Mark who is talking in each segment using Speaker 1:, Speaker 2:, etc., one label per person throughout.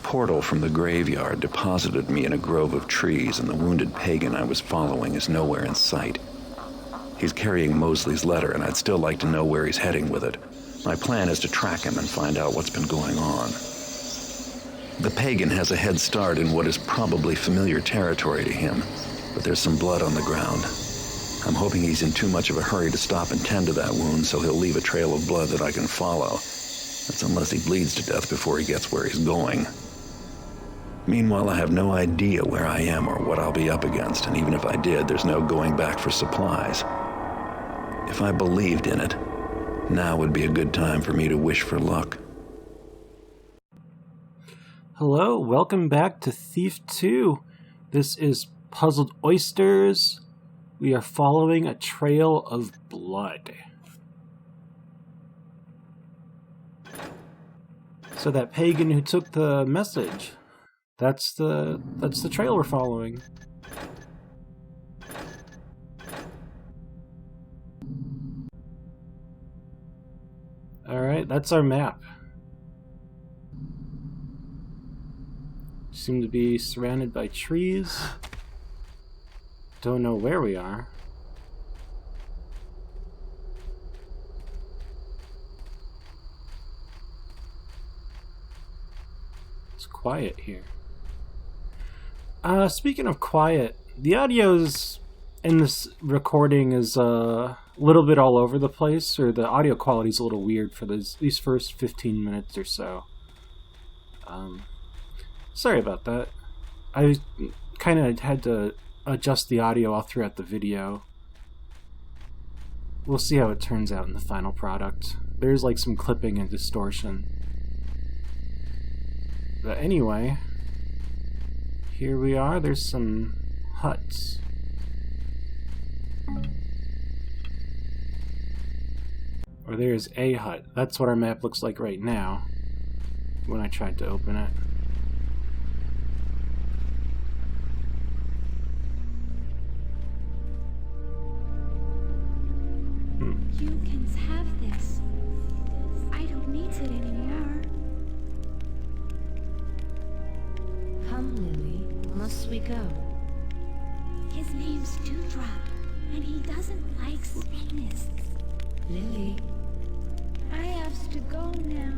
Speaker 1: portal from the graveyard deposited me in a grove of trees, and the wounded pagan I was following is nowhere in sight. He's carrying Mosley's letter, and I'd still like to know where he's heading with it. My plan is to track him and find out what's been going on. The pagan has a head start in what is probably familiar territory to him, but there's some blood on the ground. I'm hoping he's in too much of a hurry to stop and tend to that wound, so he'll leave a trail of blood that I can follow. That's unless he bleeds to death before he gets where he's going. Meanwhile, I have no idea where I am or what I'll be up against, and even if I did, there's no going back for supplies. If I believed in it, now would be a good time for me to wish for luck.
Speaker 2: Hello, welcome back to Thief 2. This is Puzzled Oysters. We are following a trail of blood. So that pagan who took the message, that's the trail we're following. Alright, that's our map. Seem to be surrounded by trees. Don't know where we are. It's quiet here. Speaking of quiet, the audio's in this recording is a little bit all over the place, or the audio quality's a little weird for these first 15 minutes or so. Sorry about that. I kind of had to adjust the audio all throughout the video. We'll see how it turns out in the final product. There's like some clipping and distortion. But anyway, here we are. There's some huts. Or there's a hut. That's what our map looks like right now when I tried to open it.
Speaker 3: You can have this. I don't need it anymore.
Speaker 4: Come, Lily. Must we go?
Speaker 3: His name's Dewdrop, and he doesn't like Satanists.
Speaker 4: Lily.
Speaker 3: I have to go now.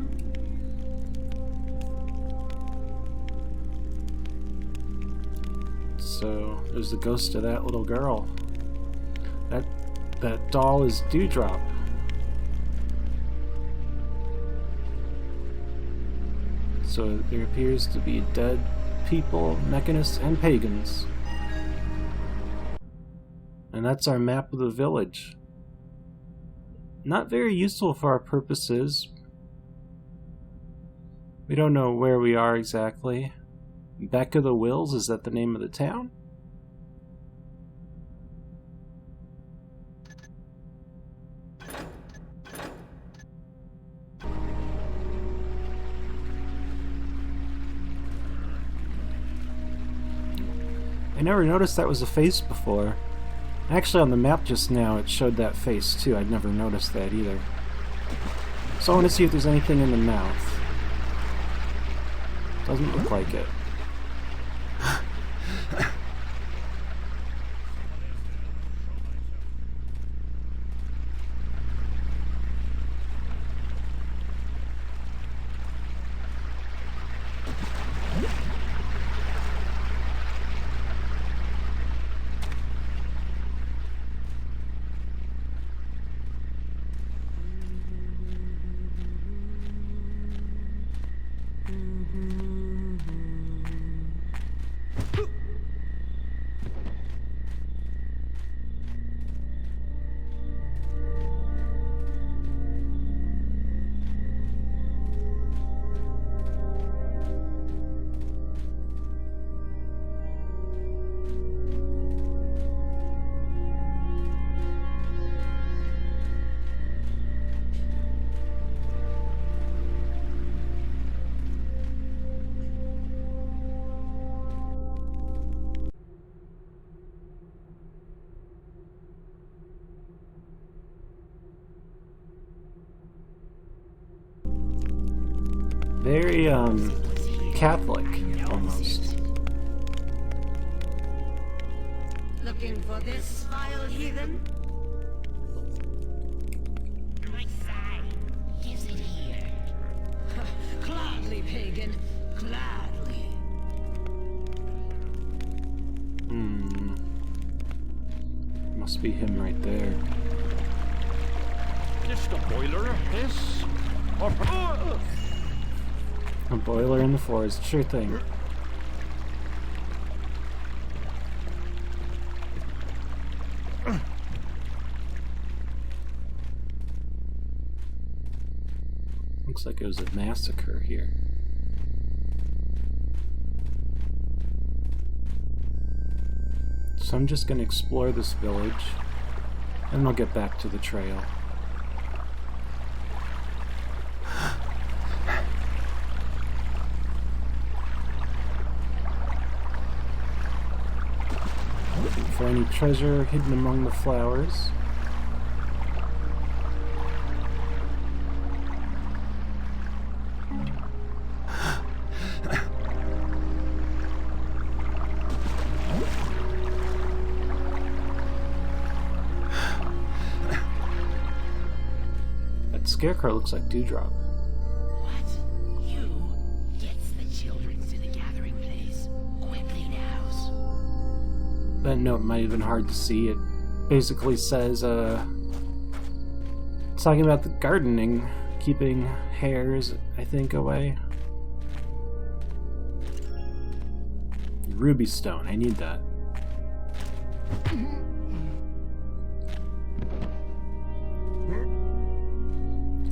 Speaker 2: So there's the ghost of that little girl. That doll is Dewdrop. So there appears to be dead people, mechanists, and pagans. And that's our map of the village. Not very useful for our purposes. We don't know where we are exactly. Beck of the Wills, is that the name of the town? I never noticed that was a face before. Actually, on the map just now, it showed that face too. I'd never noticed that either. So I want to see if there's anything in the mouth. Doesn't look like it. Very Catholic, almost.
Speaker 5: Looking for this vile heathen? My side gives it here. Gladly, pagan. Gladly.
Speaker 2: Must be him right there.
Speaker 6: Just a boiler, yes?
Speaker 2: A boiler in the forest, sure thing. Looks like it was a massacre here. So I'm just gonna explore this village, and we'll get back to the trail. Looking for any treasure hidden among the flowers. Scarecrow looks like Dewdrop.
Speaker 5: What? You? Gets the children to the gathering place. Quickly now.
Speaker 2: That note might have been hard to see. It basically says, it's talking about the gardening, keeping hares, I think, away. Ruby stone, I need that.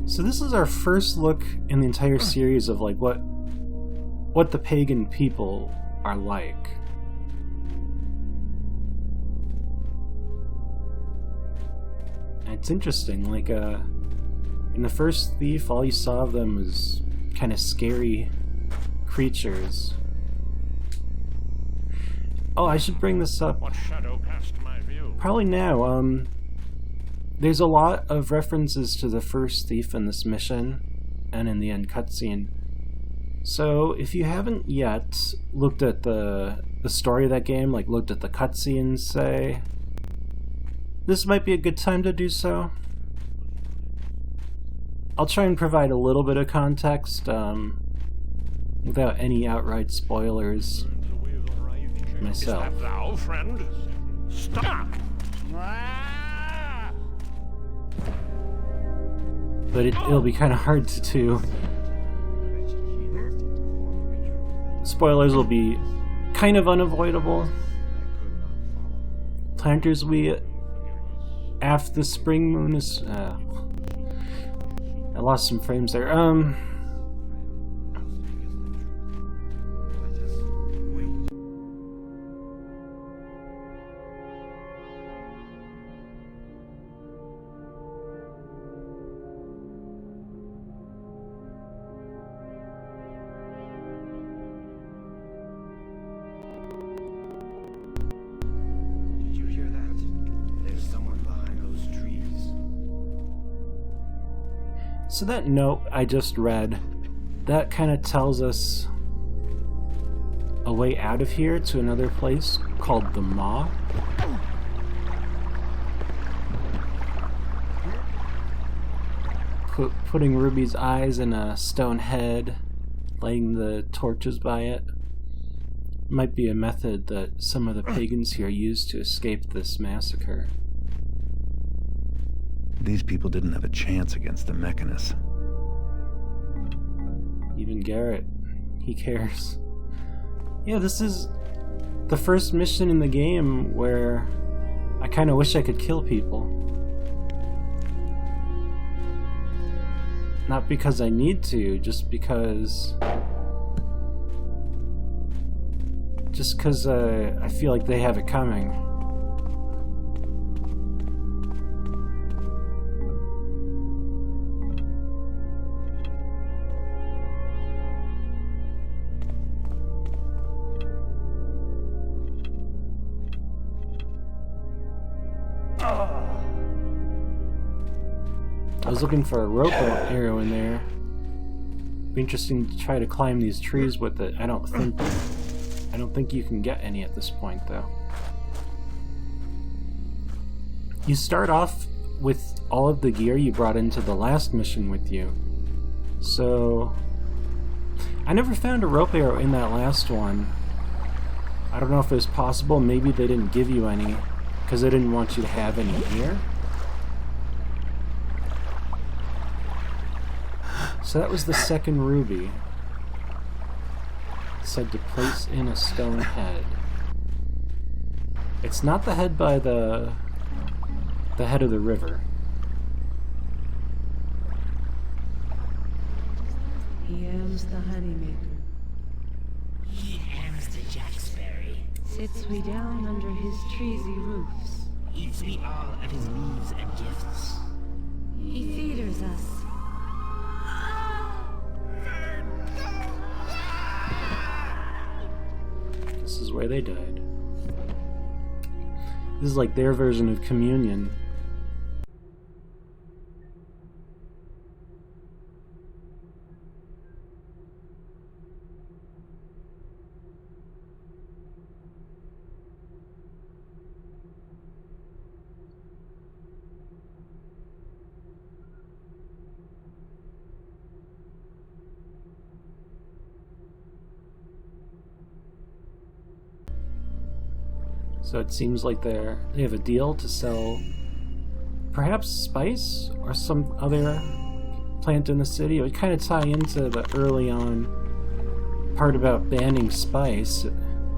Speaker 2: So this is our first look in the entire series of like what the pagan people are like. And it's interesting, like in the first Thief, all you saw of them was kind of scary creatures. Oh, I should bring this up.
Speaker 6: What shadow cast my view?
Speaker 2: Probably now. There's a lot of references to the first Thief in this mission and in the end cutscene. So if you haven't yet looked at the story of that game, like looked at the cutscenes, say, this might be a good time to do so. I'll try and provide a little bit of context without any outright spoilers myself.
Speaker 6: Is that thou, friend? Stop!
Speaker 2: But it'll be kind of hard to do. Spoilers will be kind of unavoidable. Planters we after the spring moon is I lost some frames there. So that note I just read, that kind of tells us a way out of here to another place called the Maw. Putting Ruby's eyes in a stone head, lighting the torches by it, might be a method that some of the pagans here used to escape this massacre.
Speaker 1: These people didn't have a chance against the Mechanists.
Speaker 2: Even Garrett, he cares. Yeah, this is the first mission in the game where I kind of wish I could kill people. Not because I need to, just because I feel like they have it coming. I was looking for a rope arrow in there. Be interesting to try to climb these trees with it. I don't think you can get any at this point, though. You start off with all of the gear you brought into the last mission with you. So I never found a rope arrow in that last one. I don't know if it was possible. Maybe they didn't give you any because they didn't want you to have any here. So that was the second ruby. It said to place in a stone head. It's not the head by the head of the river.
Speaker 7: He hams the honeymaker.
Speaker 5: He hams the jackberry.
Speaker 7: Sits we down under his treesy roofs.
Speaker 5: Eats me all of his leaves and gifts.
Speaker 3: He feeders us.
Speaker 2: This is where they died. This is like their version of communion. So it seems like they have a deal to sell perhaps spice or some other plant in the city. It would kind of tie into the early on part about banning spice.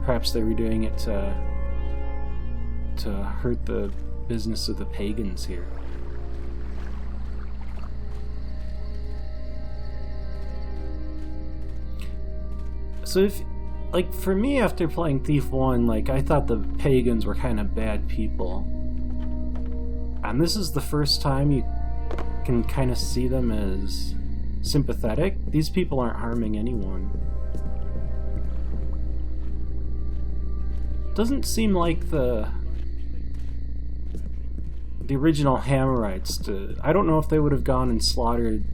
Speaker 2: Perhaps they were doing it to hurt the business of the pagans here. So if, like, for me, after playing Thief 1, like, I thought the pagans were kind of bad people. And this is the first time you can kind of see them as sympathetic. These people aren't harming anyone. Doesn't seem like the original Hammerites I don't know if they would have gone and slaughtered,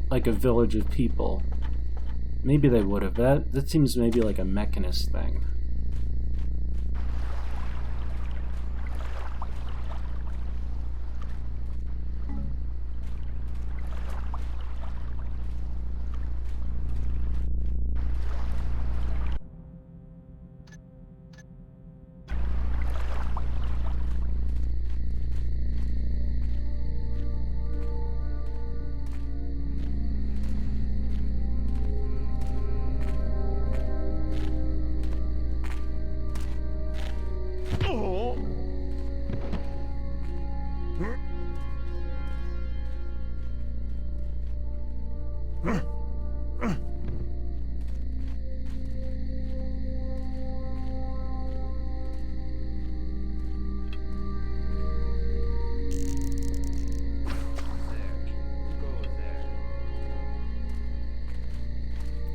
Speaker 2: like, a village of people. Maybe they would have. That seems maybe like a Mechanist thing.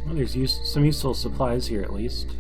Speaker 2: Well, there's some useful supplies here at least.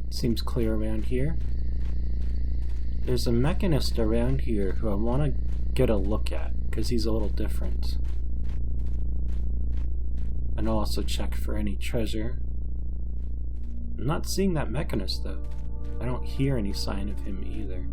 Speaker 2: Seems clear around here. There's a Mechanist around here who I want to get a look at, because he's a little different. And I'll also check for any treasure. I'm not seeing that Mechanist, though. I don't hear any sign of him either.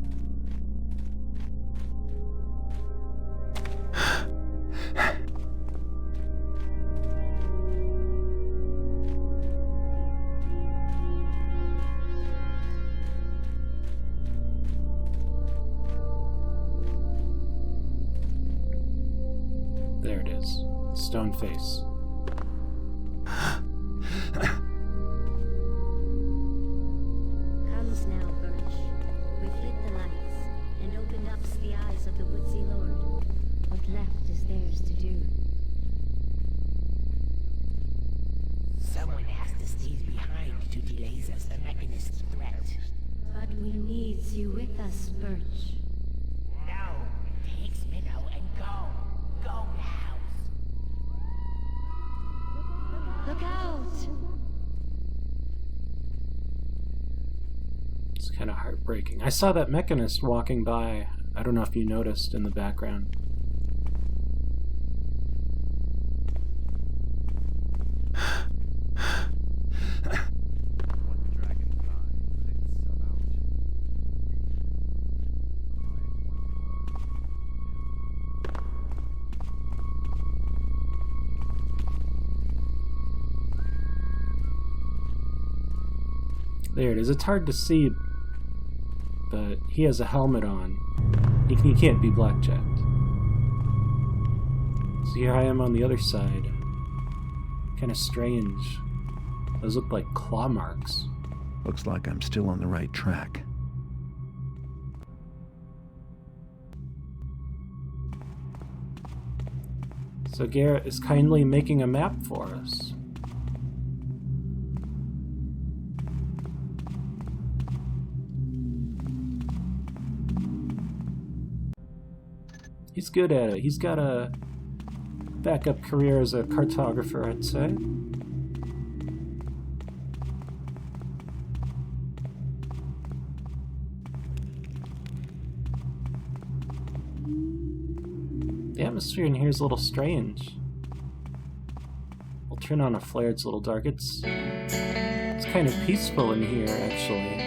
Speaker 2: stone face.
Speaker 3: Comes now, Birch. We've lit the lights and opened up the eyes of the woodsy lord. What left is theirs to do.
Speaker 8: Someone has to stay behind to delay the Mechanist threat.
Speaker 3: But we needs you with us, Birch.
Speaker 8: No, take Minnow and go. Go now.
Speaker 3: Look out!
Speaker 2: It's kind of heartbreaking. I saw that Mechanist walking by. I don't know if you noticed in the background. There it is. It's hard to see, but he has a helmet on. He can't be blackjacked. So here I am on the other side. Kind of strange. Those look like claw marks.
Speaker 1: Looks like I'm still on the right track.
Speaker 2: So Garrett is kindly making a map for us. He's good at it. He's got a backup career as a cartographer, I'd say. The atmosphere in here is a little strange. I'll turn on a flare, it's a little dark. It's kind of peaceful in here, actually.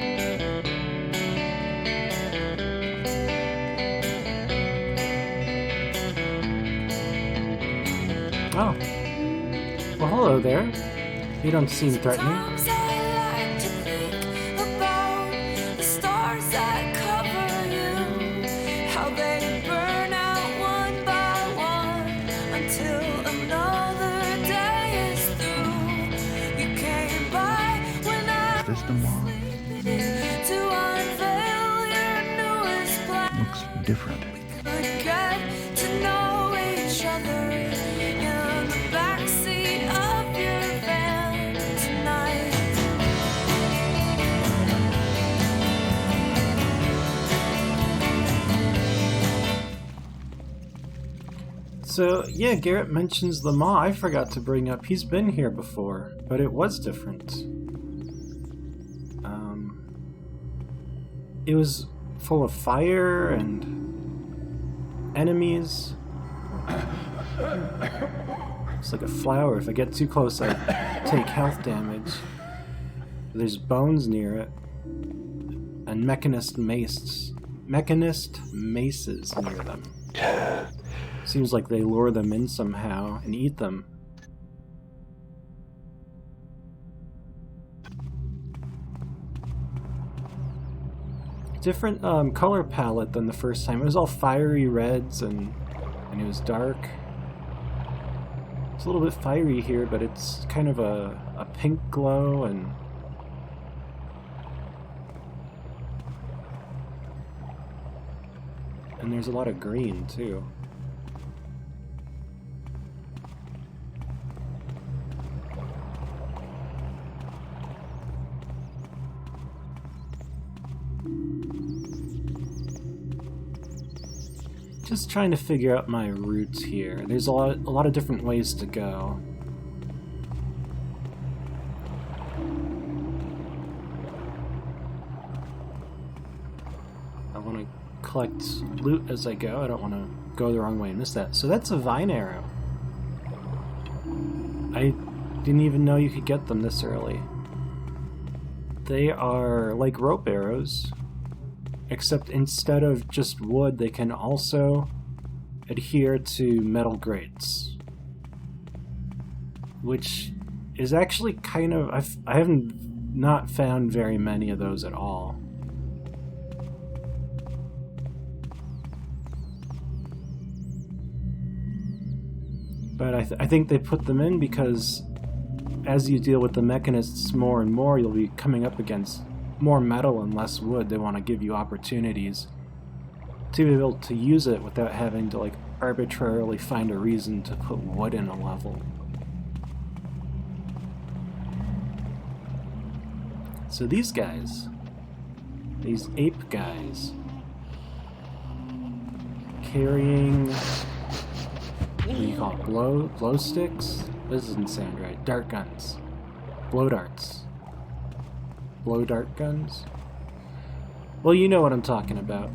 Speaker 2: Oh. Well, hello there. You don't seem threatening.
Speaker 9: Sometimes I like to think about the stars that cover you, how they burn out one by one until another day is through. You came by when I
Speaker 1: Is this the mall?
Speaker 9: was sleeping to unveil your newest plan.
Speaker 1: Looks different.
Speaker 9: Could get to know each other in the backseat of your van tonight.
Speaker 2: So, yeah, Garrett mentions the maw. I forgot to bring up. He's been here before, but it was different. It was full of fire and enemies. It's like a flower. If I get too close, I take health damage. There's bones near it. And Mechanist maces near them. Seems like they lure them in somehow and eat them. Different color palette than the first time. It was all fiery reds and it was dark. It's a little bit fiery here, but it's kind of a pink glow and there's a lot of green too. Just trying to figure out my routes here. There's a lot of different ways to go. I want to collect loot as I go. I don't want to go the wrong way and miss that. So that's a vine arrow. I didn't even know you could get them this early. They are like rope arrows, except instead of just wood, they can also adhere to metal grates. Which is actually kind of... I haven't not found very many of those at all. But I think they put them in because as you deal with the mechanists more and more, you'll be coming up against more metal and less wood. They want to give you opportunities to be able to use it without having to like arbitrarily find a reason to put wood in a level. So these guys, these ape guys, carrying, what do you call it, glow sticks? This doesn't sound right. Dart guns. Blow darts. Blow dart guns? Well, you know what I'm talking about.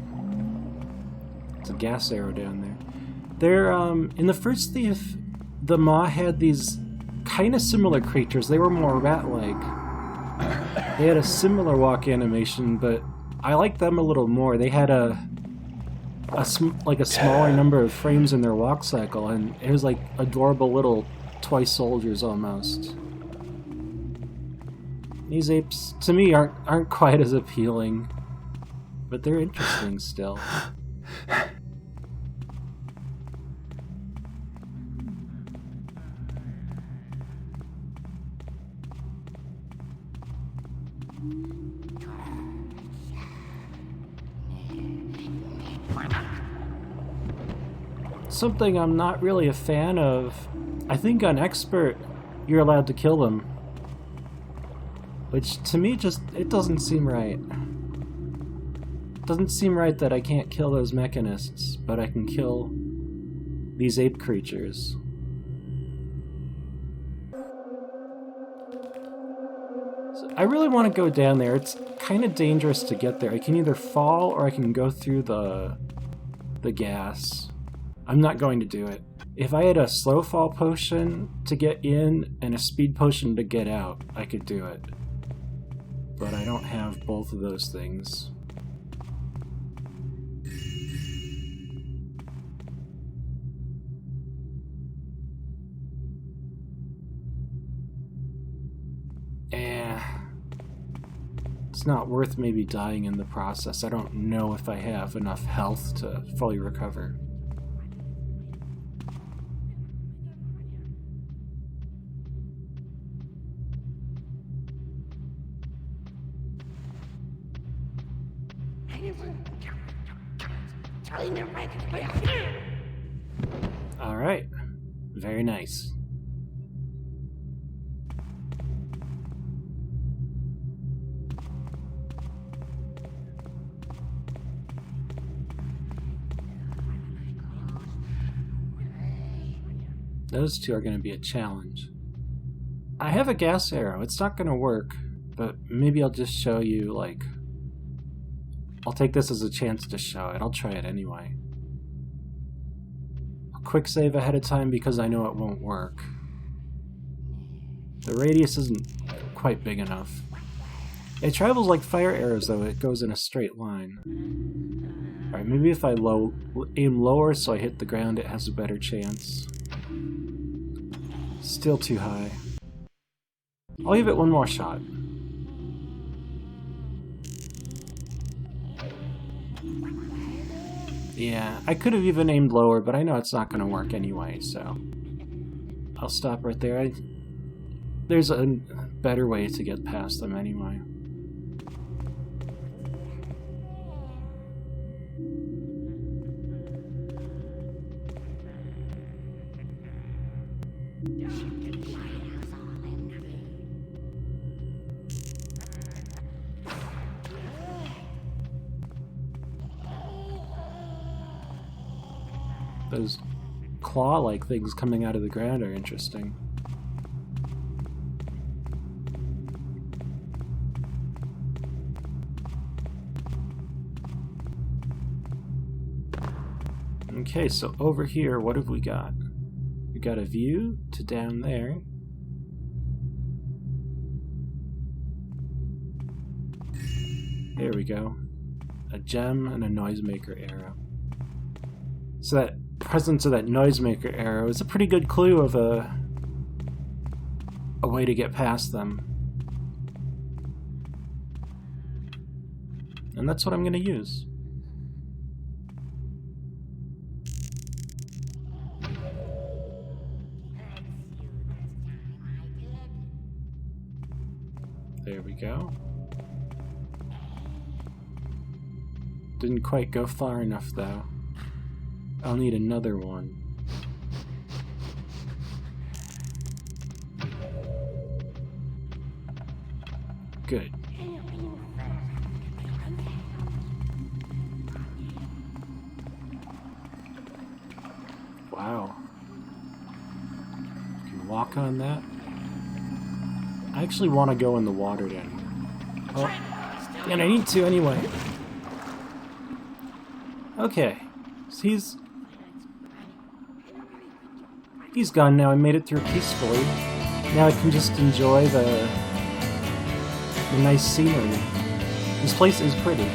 Speaker 2: It's a gas arrow down there. They're, in the first Thief, the Maw had these kind of similar creatures. They were more rat-like. They had a similar walk animation, but I liked them a little more. They had a smaller number of frames in their walk cycle, and it was like adorable little toy soldiers almost. These apes, to me, aren't quite as appealing, but they're interesting still. Something I'm not really a fan of. I think on Expert, you're allowed to kill them. Which, to me, just, it doesn't seem right. It doesn't seem right that I can't kill those mechanists, but I can kill these ape creatures. So I really want to go down there. It's kind of dangerous to get there. I can either fall or I can go through the gas. I'm not going to do it. If I had a slow fall potion to get in and a speed potion to get out, I could do it. But I don't have both of those things. It's not worth maybe dying in the process. I don't know if I have enough health to fully recover. Alright. Very nice. Those two are going to be a challenge. I have a gas arrow. It's not going to work, but maybe I'll just show you, like... I'll take this as a chance to show it. I'll try it anyway. I'll quick save ahead of time because I know it won't work. The radius isn't quite big enough. It travels like fire arrows, though. It goes in a straight line. Alright, maybe if I aim lower so I hit the ground, it has a better chance. Still too high. I'll give it one more shot. Yeah, I could have even aimed lower, but I know it's not going to work anyway, so... I'll stop right there. There's a better way to get past them anyway. Those claw-like things coming out of the ground are interesting. Okay, so over here, what have we got? We got a view to down there. There we go. A gem and a noisemaker arrow. So that presence of that noisemaker arrow is a pretty good clue of a way to get past them. And that's what I'm going to use. There we go. Didn't quite go far enough, though. I'll need another one. Good. Wow. You can walk on that. I actually want to go in the water then. Oh, and I need to anyway. Okay, so he's gone now. I made it through peacefully. Now I can just enjoy the nice scenery. This place is pretty.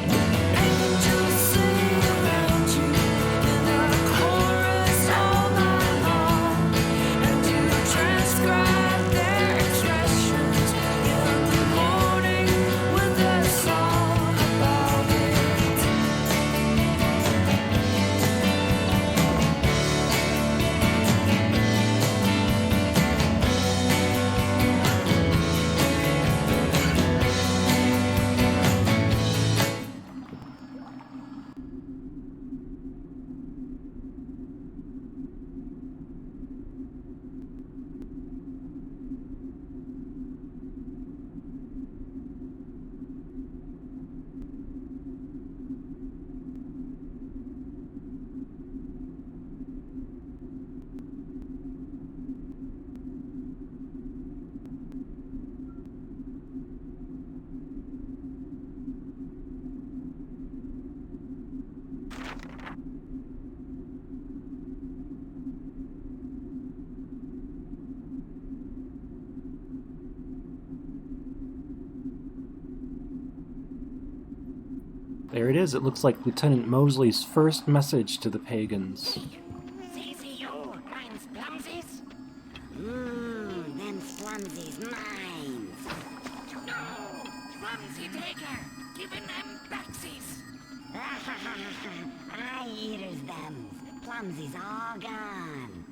Speaker 2: There it is. It looks like Lieutenant Mosley's first message to the pagans.
Speaker 8: See you, mine's plumsies.
Speaker 3: Them slumsies mines.
Speaker 8: No, clumsy taker, giving them backsies.
Speaker 3: I eaters them. Plumsies all gone.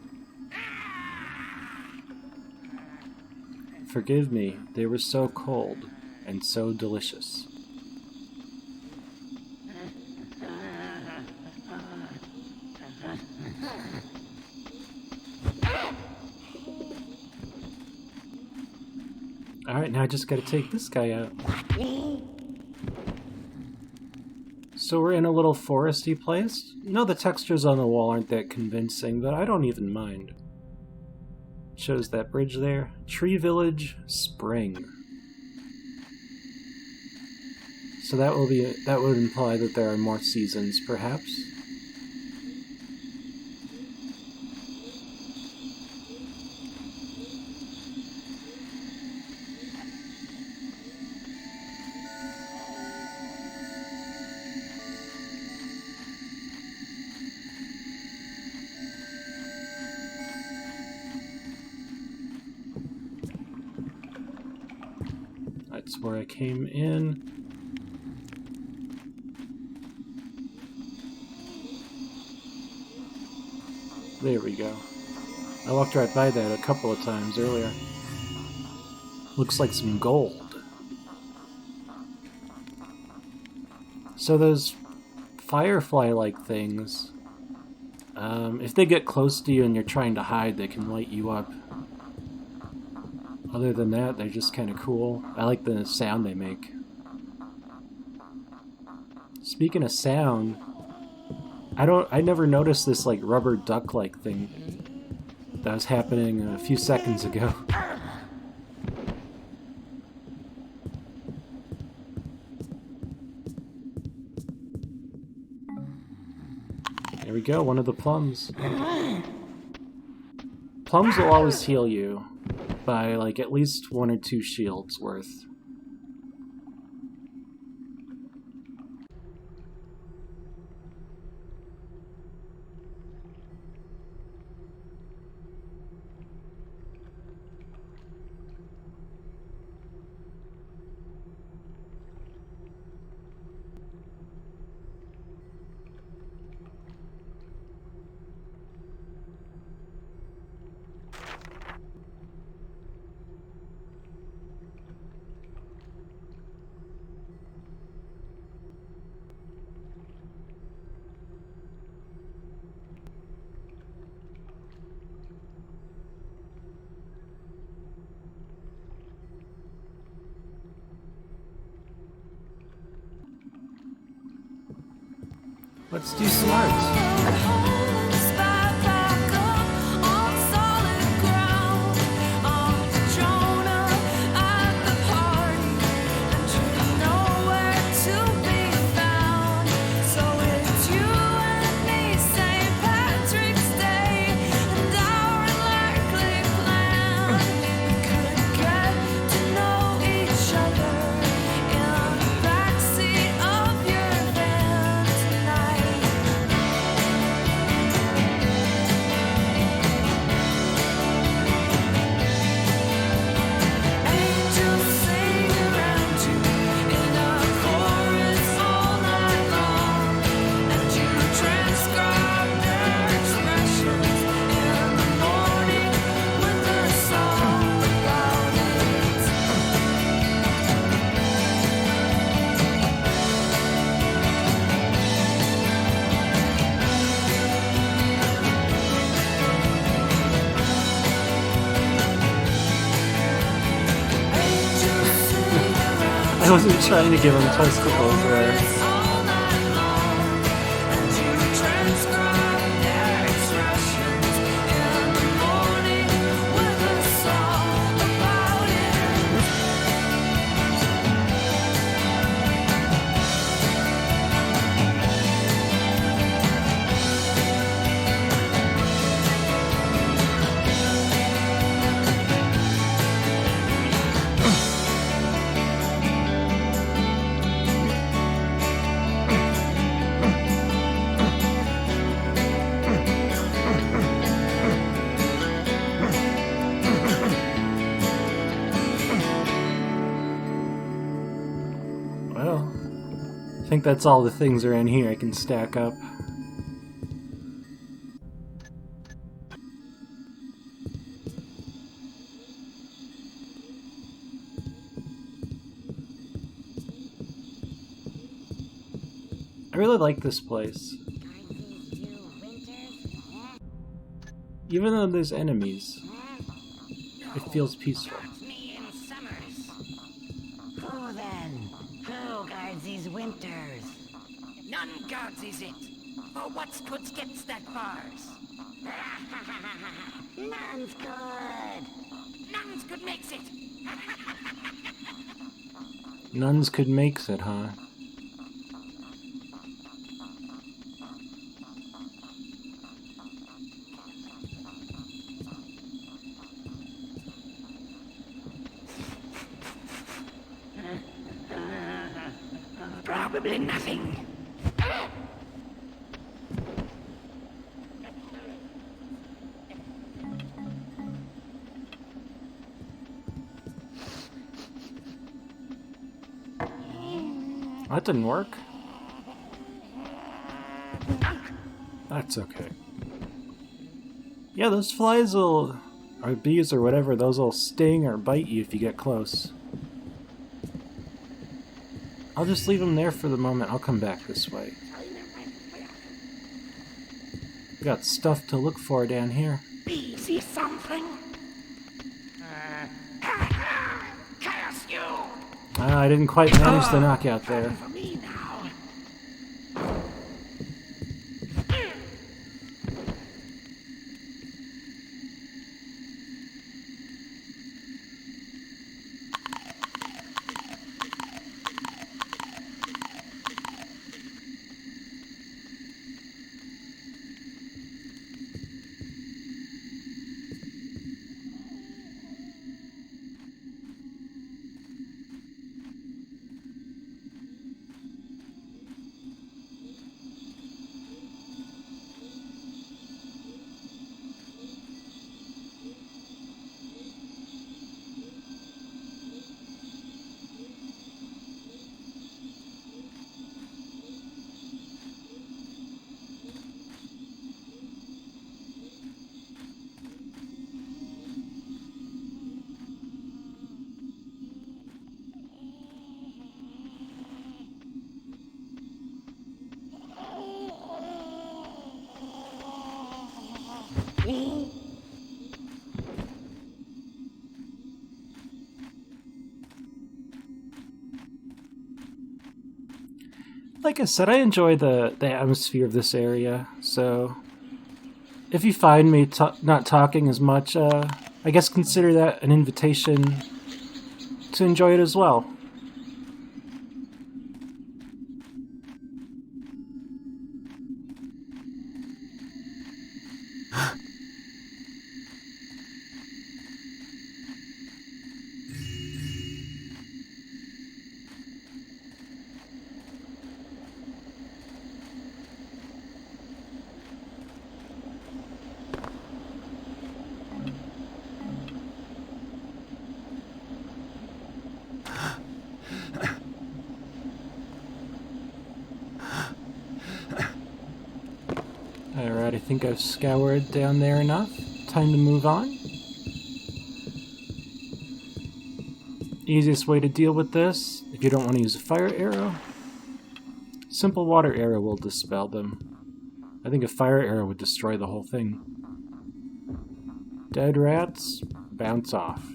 Speaker 2: Forgive me, they were so cold and so delicious. Alright, now I just gotta take this guy out. So we're in a little foresty place. No, the textures on the wall aren't that convincing, but I don't even mind. Shows that bridge there. Tree Village, Spring. So that would imply that there are more seasons, perhaps. That's where I came in. There we go. I walked right by that a couple of times earlier. Looks like some gold. So those firefly-like things, if they get close to you and you're trying to hide, they can light you up. Other than that, they're just kind of cool. I like the sound they make. Speaking of sound, I never noticed this like rubber duck-like thing that was happening a few seconds ago. There we go, one of the plums. Plums will always heal you by like at least 1 or 2 shields worth. Let's do some art. I wasn't trying to give him testicles there. Well, I think that's all the things around here I can stack up. I really like this place. Even though there's enemies, it feels peaceful.
Speaker 8: Me in summers. Who then? Who guards these winters? None guards is it. For what's good gets that bars. None's good. None's good makes it.
Speaker 2: Nuns could makes it, huh?
Speaker 8: Probably nothing.
Speaker 2: That didn't work. That's okay. Yeah, those flies will, or bees or whatever, those will sting or bite you if you get close. I'll just leave them there for the moment. I'll come back this way. Got stuff to look for down here.
Speaker 8: See something? Curse you!
Speaker 2: I didn't quite manage the knockout there.
Speaker 8: For me now.
Speaker 2: like I said, I enjoy the atmosphere of this area, so if you find me not talking as much, I guess consider that an invitation to enjoy it as well. Alright, I think I've scoured down there enough. Time to move on. Easiest way to deal with this, if you don't want to use a fire arrow, simple water arrow will dispel them. I think a fire arrow would destroy the whole thing. Dead rats, bounce off.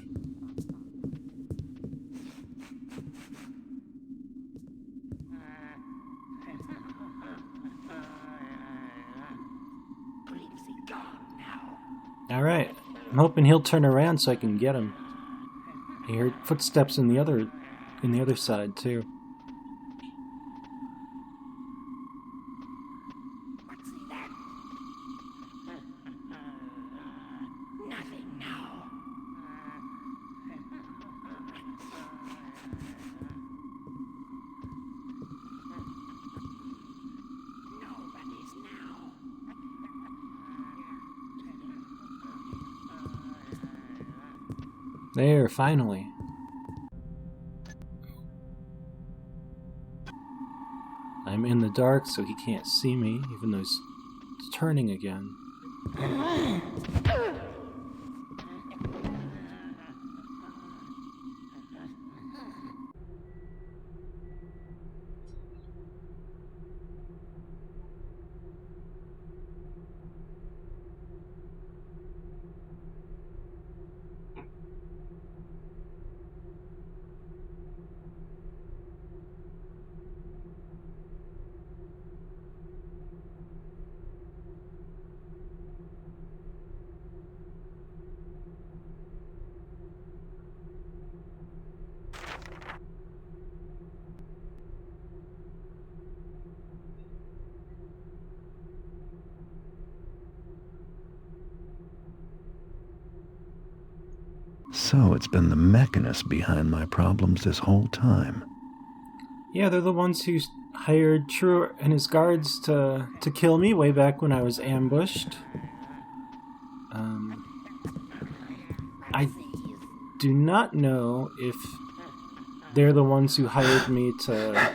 Speaker 2: Alright, I'm hoping he'll turn around so I can get him. I heard footsteps in the other side too.
Speaker 8: What's that? Nothing now. Nobody's now.
Speaker 2: There, finally. I'm in the dark, so he can't see me, even though he's turning again.
Speaker 1: So it's been the mechanists behind my problems this whole time.
Speaker 2: Yeah, they're the ones who hired True and his guards to kill me way back when I was ambushed. I do not know if they're the ones who hired me to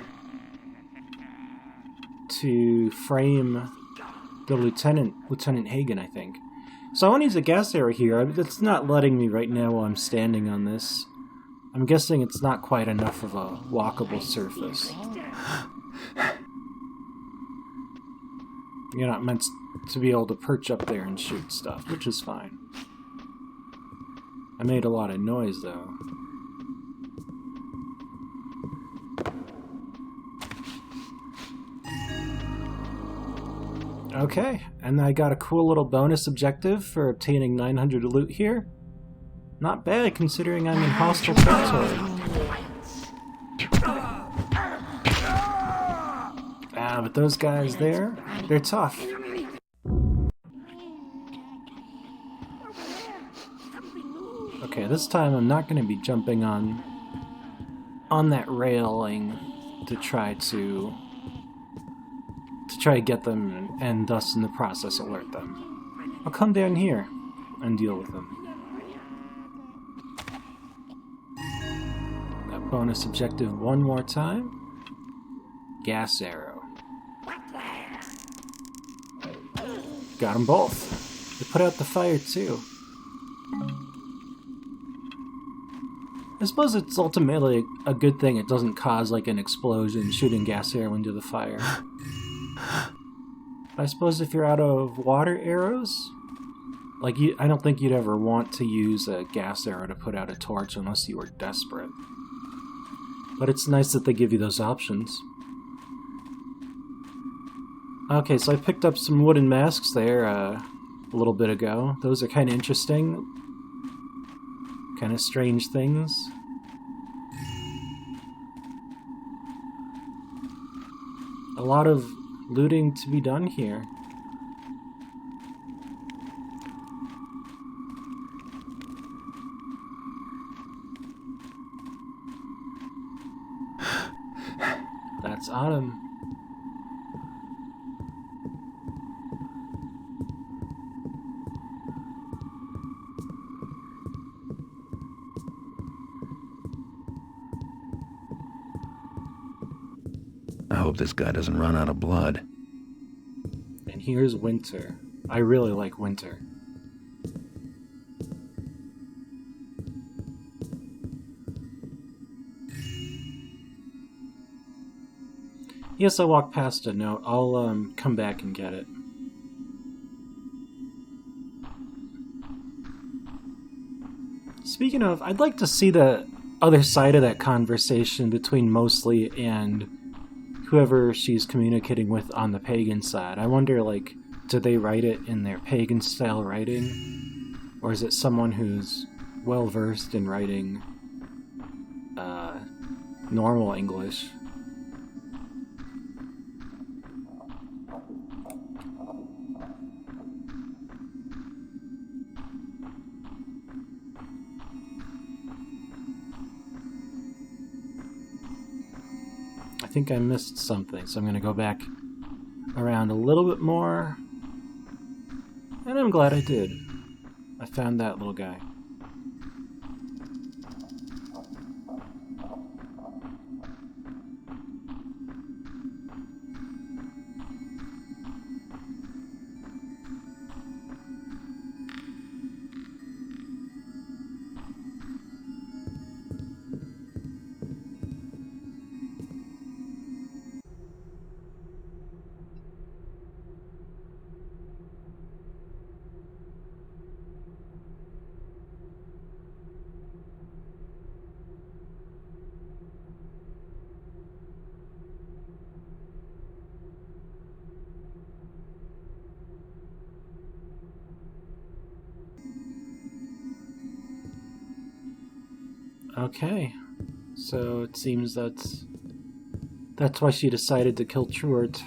Speaker 2: frame the Lieutenant Hagen, I think. So I want to use a gas arrow here. It's not letting me right now while I'm standing on this. I'm guessing it's not quite enough of a walkable surface. You're not meant to be able to perch up there and shoot stuff, which is fine. I made a lot of noise, though. Okay, and I got a cool little bonus objective for obtaining 900 loot here. Not bad, considering I'm in hostile territory. Ah, but those guys there, they're tough. Okay, this time I'm not going to be jumping on that railing to try to get them and thus in the process alert them. I'll come down here and deal with them. That bonus objective one more time. Gas arrow. Got them both. They put out the fire too. I suppose it's ultimately a good thing it doesn't cause like an explosion shooting gas arrow into the fire. I suppose if you're out of water arrows, like I don't think you'd ever want to use a gas arrow to put out a torch unless you were desperate. But it's nice that they give you those options. Okay, so I picked up some wooden masks there a little bit ago. Those are kind of interesting. Kind of strange things. A lot of looting to be done here. That's Autumn.
Speaker 1: I hope this guy doesn't run out of blood.
Speaker 2: And here's Winter. I really like Winter. Yes, I walked past a note. I'll come back and get it. Speaking of, I'd like to see the other side of that conversation between Mosley and whoever she's communicating with on the pagan side. I wonder, like, do they write it in their pagan style writing? Or is it someone who's well versed in writing normal English? I think I missed something, so I'm going to go back around a little bit more. And I'm glad I did. I found that little guy. Okay, so it seems that's why she decided to kill Truart.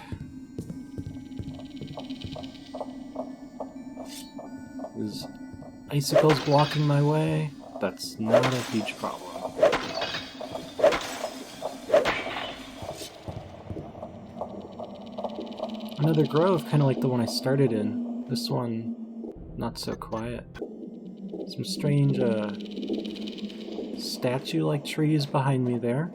Speaker 2: Is icicles blocking my way? That's not a huge problem. Another grove, kind of like the one I started in. This one, not so quiet. Some strange, statue-like trees behind me there.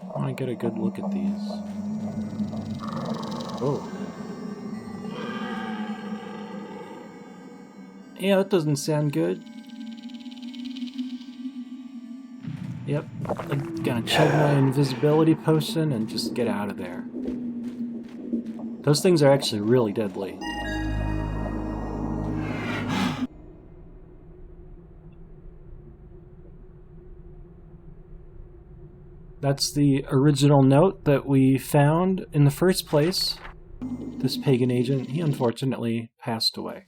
Speaker 2: I want to get a good look at these. Oh. Yeah, that doesn't sound good. Yep, I'm gonna chug my invisibility potion and just get out of there. Those things are actually really deadly. That's the original note that we found in the first place. This pagan agent, he unfortunately passed away.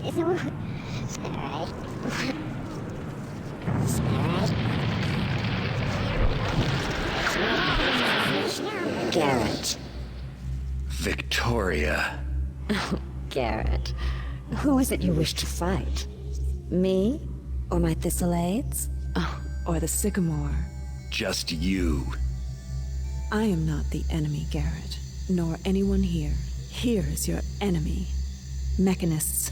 Speaker 3: Spirit. Garrett.
Speaker 1: Victoria.
Speaker 3: Garrett, who is it you wish to fight? Me? Or my Thistlades?
Speaker 7: Or the Sycamore?
Speaker 1: Just you.
Speaker 7: I am not the enemy, Garrett, nor anyone here. Here is your enemy. Mechanists.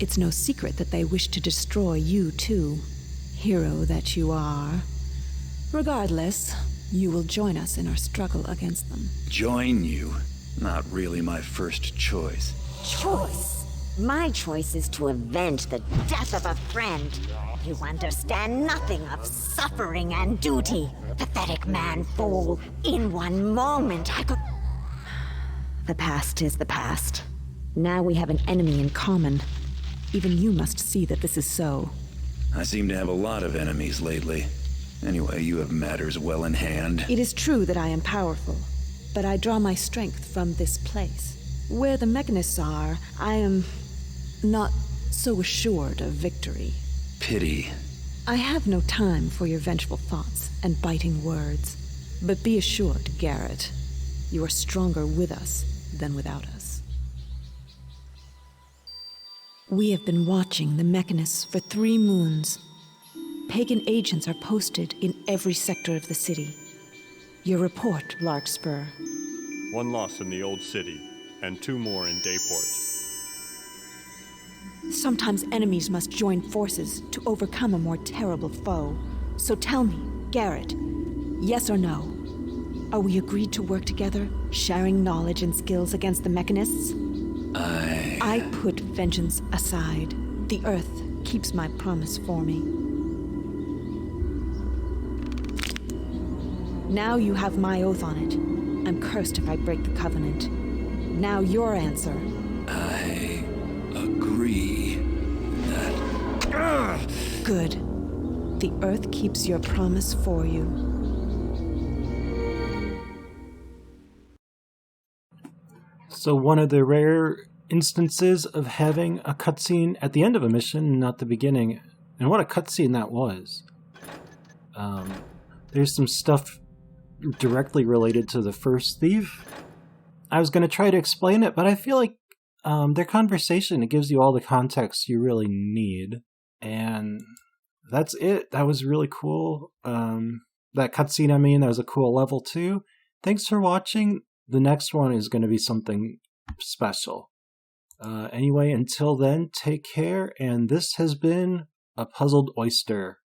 Speaker 7: It's no secret that they wish to destroy you, too. Hero that you are. Regardless, you will join us in our struggle against them.
Speaker 1: Join you? Not really my first choice.
Speaker 3: Choice? My choice is to avenge the death of a friend. You understand nothing of suffering and duty. Pathetic man fool. In one moment I could...
Speaker 7: The past is the past. Now we have an enemy in common. Even you must see that this is so.
Speaker 1: I seem to have a lot of enemies lately. Anyway, you have matters well in hand.
Speaker 7: It is true that I am powerful, but I draw my strength from this place. Where the mechanists are, I am not so assured of victory.
Speaker 1: Pity.
Speaker 7: I have no time for your vengeful thoughts and biting words. But be assured, Garrett, you are stronger with us than without us. We have been watching the mechanists for 3 moons. Pagan agents are posted in every sector of the city. Your report, Larkspur.
Speaker 10: 1 loss in the Old City, and 2 more in Dayport.
Speaker 7: Sometimes enemies must join forces to overcome a more terrible foe. So tell me, Garrett, yes or no? Are we agreed to work together, sharing knowledge and skills against the mechanists? I put vengeance aside. The Earth keeps my promise for me. Now you have my oath on it. I'm cursed if I break the covenant. Now your answer.
Speaker 1: I agree that...
Speaker 7: Good. The Earth keeps your promise for you.
Speaker 2: So one of the rare instances of having a cutscene at the end of a mission, not the beginning. And what a cutscene that was. There's some stuff directly related to the first thief. I was going to try to explain it, but I feel like their conversation, it gives you all the context you really need. And that's it. That was really cool. That cutscene, I mean, that was a cool level too. Thanks for watching. The next one is going to be something special. Anyway, until then, take care, and this has been A Puzzled Oyster.